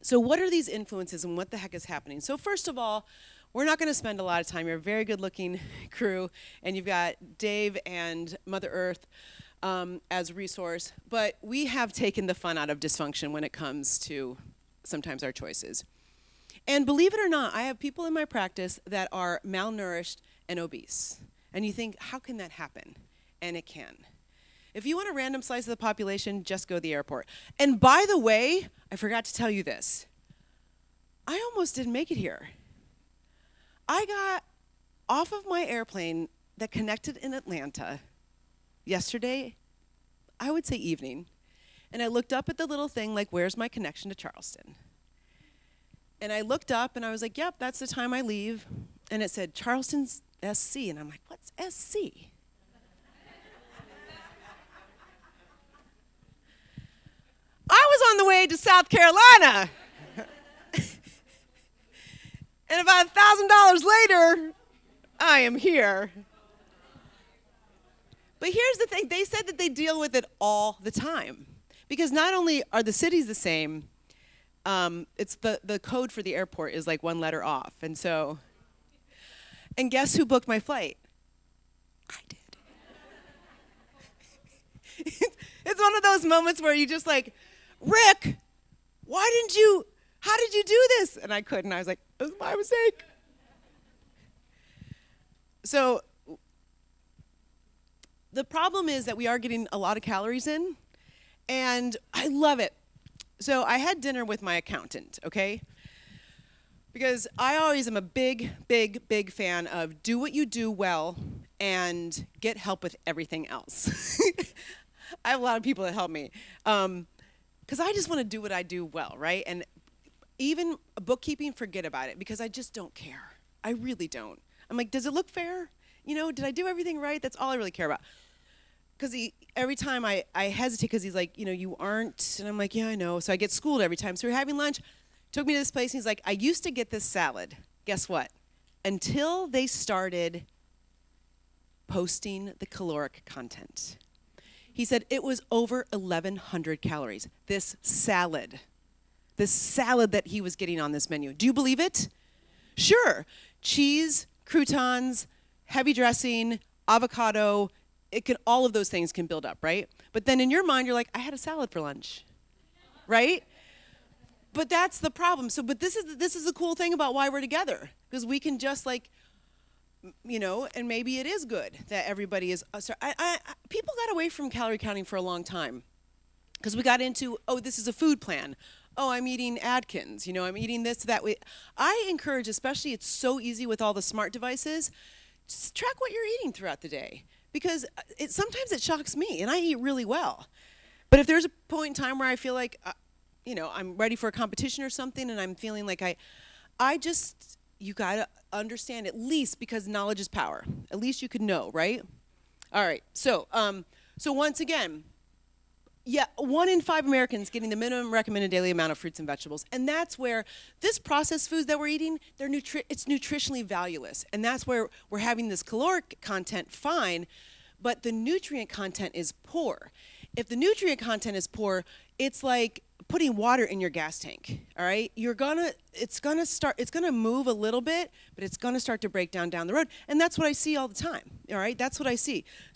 So what are these influences and what the heck is happening? So first of all, we're not going to spend a lot of time. You're a very good-looking crew, and you've got Dave and Mother Earth as a resource. But we have taken the fun out of dysfunction when it comes to sometimes our choices. And believe it or not, I have people in my practice that are malnourished and obese. And you think, how can that happen? And it can. If you want a random slice of the population, just go to the airport. And by the way, I forgot to tell you this. I almost didn't make it here. I got off of my airplane that connected in Atlanta yesterday, I would say evening, and I looked up at the little thing like, where's my connection to Charleston? And I looked up and I was like, yep, that's the time I leave. And it said Charleston's SC, and I'm like, what's SC? I was on the way to South Carolina. And about $1,000 later, I am here. But here's the thing. They said that they deal with it all the time. Because not only are the cities the same, it's the code for the airport is like one letter off. And guess who booked my flight? I did. It's one of those moments where you just like, Rick, how did you do this? And I couldn't. I was like, it was my mistake. So the problem is that we are getting a lot of calories in, and I love it. So I had dinner with my accountant, okay? Because I always am a big, big, big fan of do what you do well and get help with everything else. I have a lot of people that help me. Because I just want to do what I do well, right? And even bookkeeping, forget about it, because I just don't care. I really don't. I'm like, does it look fair? Did I do everything right? That's all I really care about. Because every time I hesitate, because he's like, you aren't. And I'm like, yeah, I know. So I get schooled every time. So we're having lunch. Took me to this place, and he's like, I used to get this salad. Guess what? Until they started posting the caloric content. He said it was over 1,100 calories. This salad that he was getting on this menu. Do you believe it? Sure. Cheese, croutons, heavy dressing, avocado, all of those things can build up, right? But then in your mind, you're like, I had a salad for lunch, right? But that's the problem. But this is the cool thing about why we're together, because we can just and maybe it is good that everybody is. People got away from calorie counting for a long time, because we got into, this is a food plan. I'm eating Atkins. I'm eating this, that. I encourage, especially, it's so easy with all the smart devices, just track what you're eating throughout the day, because sometimes it shocks me, and I eat really well. But if there's a point in time where I feel like, I'm ready for a competition or something, and I'm feeling like you gotta understand, at least, because knowledge is power. At least you could know, right? All right. So once again, 1 in 5 Americans getting the minimum recommended daily amount of fruits and vegetables, and that's where this processed foods that we're eating, it's nutritionally valueless, and that's where we're having this caloric content fine, but the nutrient content is poor. If the nutrient content is poor, it's like putting water in your gas tank, all right? It's gonna move a little bit, but it's gonna start to break down the road. And that's what I see all the time, all right? That's what I see.